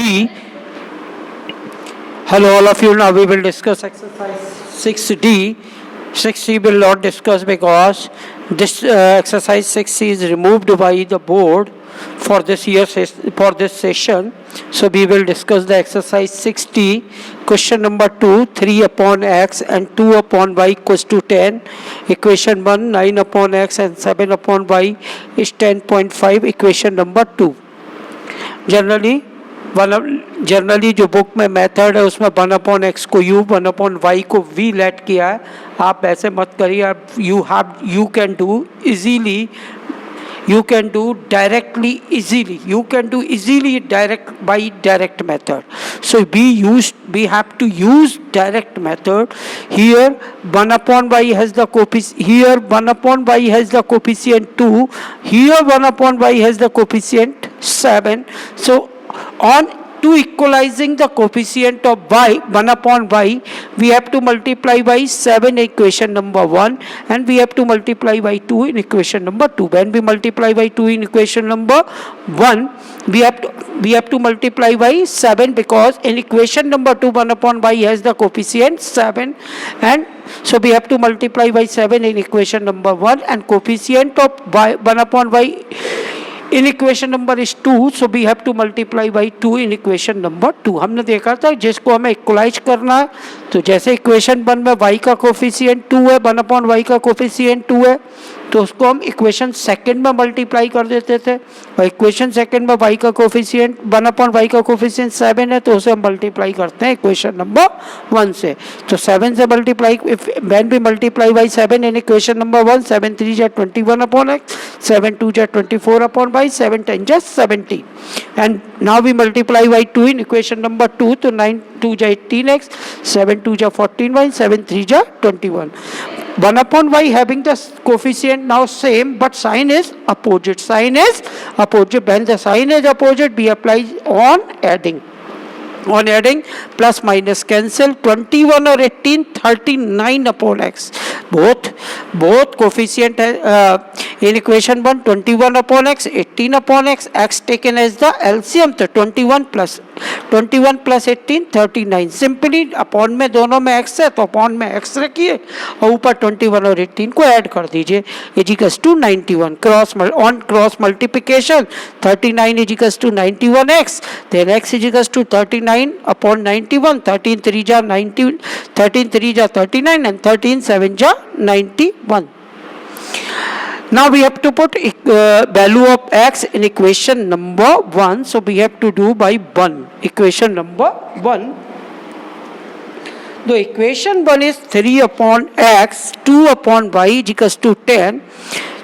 6D. Hello all of you, now we will discuss exercise 6D. 6C will not discuss because this exercise 6C is removed by the board for this session. So we will discuss the exercise 6D. Question number 2, 3 upon x and 2 upon y equals to 10. Equation 1, 9 upon x and 7 upon y is 10.5. Equation number 2. Generally जो book में method है उसमें 1 upon x को you, 1 upon Y को we let किया है. आप ऐसे मत करिए. आप you can do easily, you can do directly easily, you can do easily direct method. So we have to use direct method. Here 1 upon y has the coefficient, here 1 upon y has the coefficient 2, here 1 upon y has the coefficient 7. So on to equalizing the coefficient of y, 1 upon y, we have to multiply by 7 in equation number 1 and we have to multiply by 2 in equation number 2. When we multiply by 2 in equation number 1, we have to multiply by 7 because in equation number 2 1 upon y has the coefficient 7, and so we have to multiply by 7 in equation number 1, and coefficient of y, 1 upon y in equation number is 2, so we have to multiply by 2 in equation number 2. हमने देखा था जिसको हमें equalise करना है, तो जैसे equation 1 में y का कोफिशिएंट 2 है, 1 अपॉन y का कोफिशिएंट 2 है, तो उसको हम इक्वेशन सेकंड में मल्टीप्लाई कर देते थे. और इक्वेशन सेकंड में y का कोफिशिएंट 1 अपॉन y का कोफिशिएंट 7 है, तो उसे हम मल्टीप्लाई करते हैं इक्वेशन नंबर 1 से. तो 7 से multiply, when we multiply by 7 in equation number 1, 7 3 जा 21 अपॉन x, 7 2 जा 24 upon y, 7 10 जा 70. And now we multiply by 2 in equation number 2, तो 9 2 जा 18x, 7 2 जा 14y, 7 3 जा 21. 1 upon y having the coefficient now same, but sign is opposite. Sign is opposite. When the sign is opposite, we apply on adding. On adding, plus minus cancel. 21 और 18, 39 upon x. Both coefficient in equation 1, 21 upon x, 18 upon x. X taken as the LCM, तो 21 plus 18, 39. Simply upon में दोनों में x है, तो upon में x रखिए और ऊपर 21 और 18 को ऐड कर दीजिए. Is equals to 91. Cross multiplication 39 is equals to 91x. Then x is equals to 39 upon 91. 13 3 जा 90, 13 3 जा 39 and 13 7 जा 91. Now we have to put value of x in equation number 1. So we have to do by 1. Equation number 1. The equation 1 is 3 upon x, 2 upon y is equals to 10.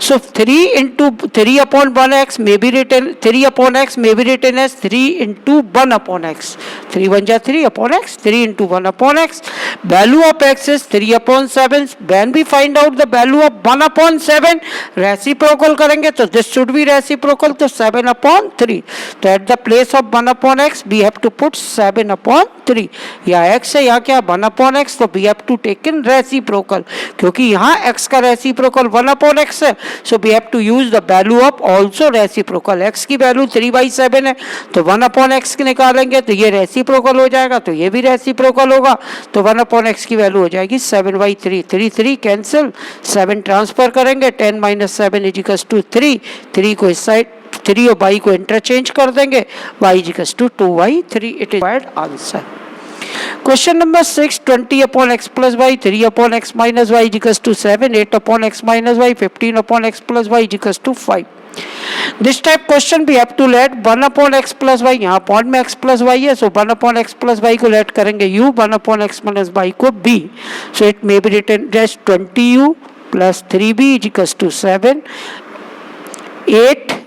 So 3 into 3 upon 1x may be written, 3 upon x may be written as 3 into 1 upon x. 3 1 ja 3 upon x, 3 into 1 upon x. Value of x is 3 upon 7. When we find out the value of 1 upon 7, reciprocal करेंगे तो this should be reciprocal, तो 7 upon 3. तो at the place of 1 upon x, we have to put 7 upon 3. यहाँ x है, यहाँ क्या 1 upon x, तो we have to take in reciprocal. क्योंकि यहाँ x का reciprocal 1 upon x है, so we have to use the value of also reciprocal. x की वैल्यू 3/7 है, तो 1 upon x निकालेंगे तो ये रेसिप्रोकल हो जाएगा, तो ये भी रेसिप्रोकल होगा, तो 1 upon x की वैल्यू हो जाएगी 7/3. 3 3 कैंसिल, 7 ट्रांसफर करेंगे, 10 - 7 इज इक्वल्स टू 3. 3 को इस साइड, 3 और y को इंटरचेंज कर देंगे, y is equals to 2/3. It is right answer. Question number 6, 20 upon x plus y, 3 upon x minus y is equals to 7, 8 upon x minus y, 15 upon x plus y is equals to 5. This type question we have to let 1 upon x plus y, यहाँ upon में x plus y है, so 1 upon x plus y को let करेंगे u, 1 upon x minus y को b. So it may be written as 20u plus 3b is equals to 7, 8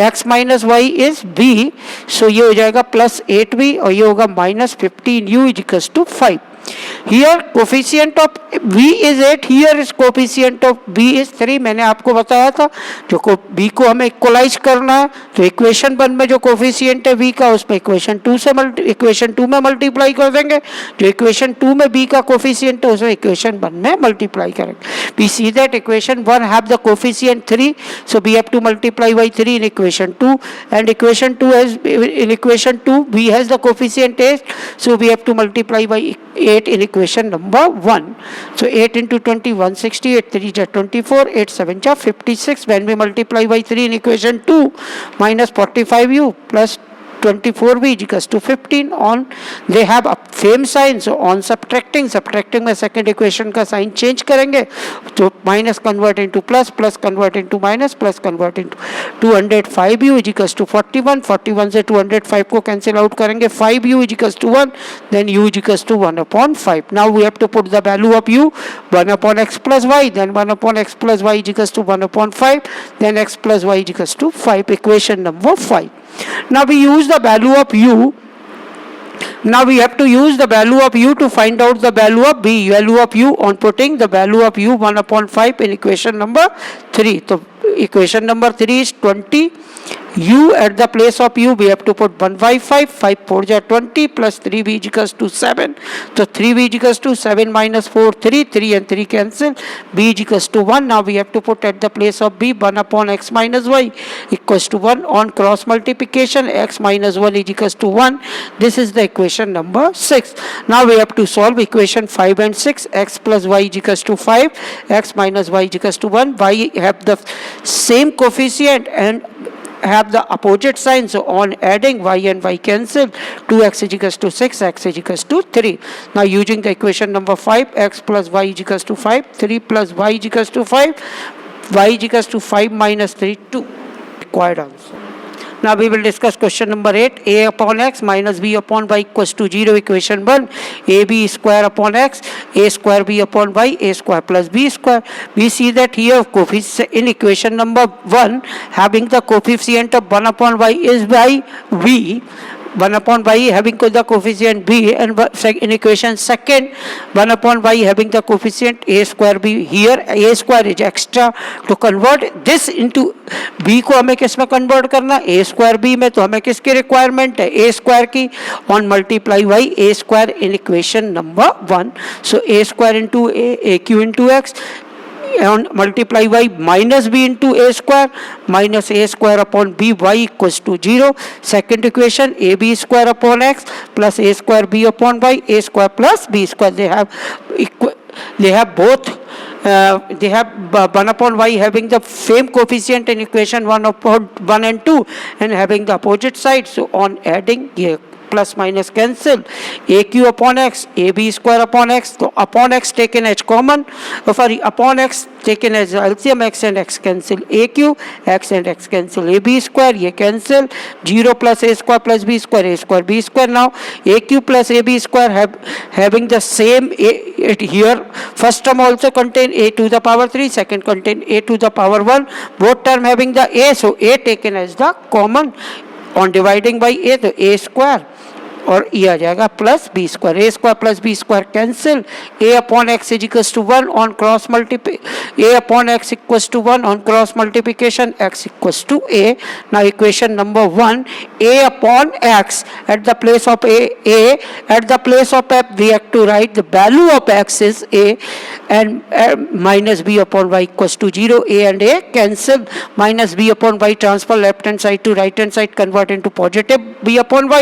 x minus y is b, so ये हो जाएगा plus 8b और ये होगा minus 15u is equals to 5. Here coefficient of v is 8, here is coefficient of b is 3. मैंने आपको बताया था जो b को हमें इक्वलाइज करना है तो इक्वेशन 1 में जो कोफिशिएंट है v का उसमें इक्वेशन 2 में मल्टीप्लाई कर देंगे, जो इक्वेशन 2 में b का कोफिशिएंट है उसमें इक्वेशन 1 में मल्टीप्लाई करेंगे. We see that equation 1 have the coefficient 3, so we have to multiply by 3 in equation 2, and equation 2 has, in equation 2 v has the coefficient 8, so we have to multiply by 8 in equation number 1. So 8 into 20 160, 8 3 is 24, 8 7 is 56. When we multiply by 3 in equation 2, minus 45u plus 24v is equals to 15. On they have a same sign, so on subtracting में second equation का sign change करेंगे तो minus convert into plus, plus convert into minus, plus convert into 205u is equals to 41. 41 से 205 को cancel out करेंगे, 5u is equals to 1, then u is equals to 1 upon 5. Now we have to put the value of u, 1 upon x plus y, then 1 upon x plus y is equals to 1 upon 5, then x plus y is equals to 5, equation number 5. Now we use the value of u. Now we have to use the value of u to find out the value of b. Value of u on putting the value of u 1 upon 5 in equation number 3. So equation number 3 is 20. U at the place of u we have to put 1 by 5. 5 4 is 20 plus 3b is equals to 7. So 3b is equals to 7 minus 4 3. 3 and 3 cancel. b is equals to 1. Now we have to put at the place of b 1 upon x minus y equals to 1. On cross multiplication x minus 1 is equals to 1. This is the equation number 6. Now we have to solve equation 5 and 6. X plus y is equals to 5. X minus y is equals to 1. Y have the same coefficient and have the opposite sign, so on adding y and y cancel, 2x is equals to 6, x is equals to 3. Now using the equation number 5, x plus y is equals to 5, 3 plus y is equals to 5, y is equals to 5 minus 3, 2. Required answer. Now we will discuss question number 8. A upon x minus b upon y equals to 0. Equation 1. AB square upon x, a square b upon y, a square plus b square. We see that here coefficient in equation number 1 having the coefficient of 1 upon y is by v. 1 upon y having the coefficient b, and in equation second 1 upon y having the coefficient a square b. Here a square is extra. To convert this into b को हमें किस में convert करना, a square b में, तो हमें किसकी requirement है, a square की. On multiply by a square in equation number 1. So a square into a q into x, and multiply by minus b into a square minus a square upon b y equals to 0. Second equation ab square upon x plus a square b upon y, a square plus b square. They have both. They have 1 upon y having the same coefficient in equation 1 upon 1 and 2 and having the opposite side. So on adding here, plus minus cancel, aq upon x, ab square upon x, so upon x taken as common, upon x taken as LCM, x and x cancel, aq, x and x cancel, ab square, ye cancel, 0 plus a square plus b square, a square b square. Now aq plus ab square having the same here, first term also contain a to the power 3, second contain a to the power 1, both term having the a, so a taken as the common. On dividing by a, तो a square और ये आ जाएगा plus B square, A square plus B square cancel, A upon X is equals to 1 on cross A upon X equals to 1 on cross multiplication, X equals to A. Now equation number 1, A upon X at the place of A at the place of F we have to write the value of X is A and minus b upon y equals to 0. A and a cancel, minus b upon y transfer left hand side to right hand side, convert into positive b upon y.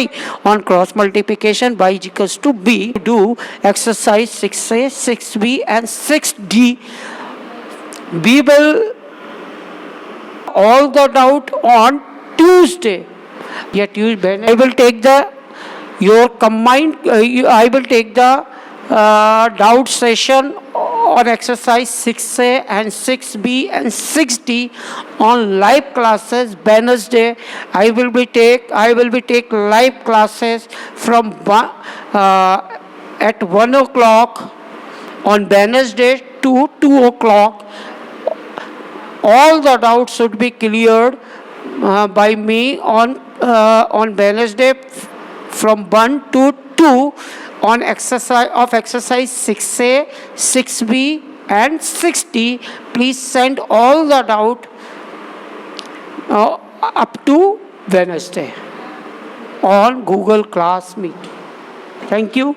On cross multiplication y is equals to b. Do exercise 6a, 6b and 6d. We will all the doubt on Tuesday. Yet I will take the your combined I will take the doubt session on exercise 6a and 6b and 6d on live classes Wednesday. I will be take live classes from at 1 o'clock on Wednesday to 2 o'clock. All the doubts should be cleared by me on Wednesday from 1 to 2. on exercise 6A, 6B and 6D. Please send all the doubt up to Wednesday on Google Class Meet. Thank you.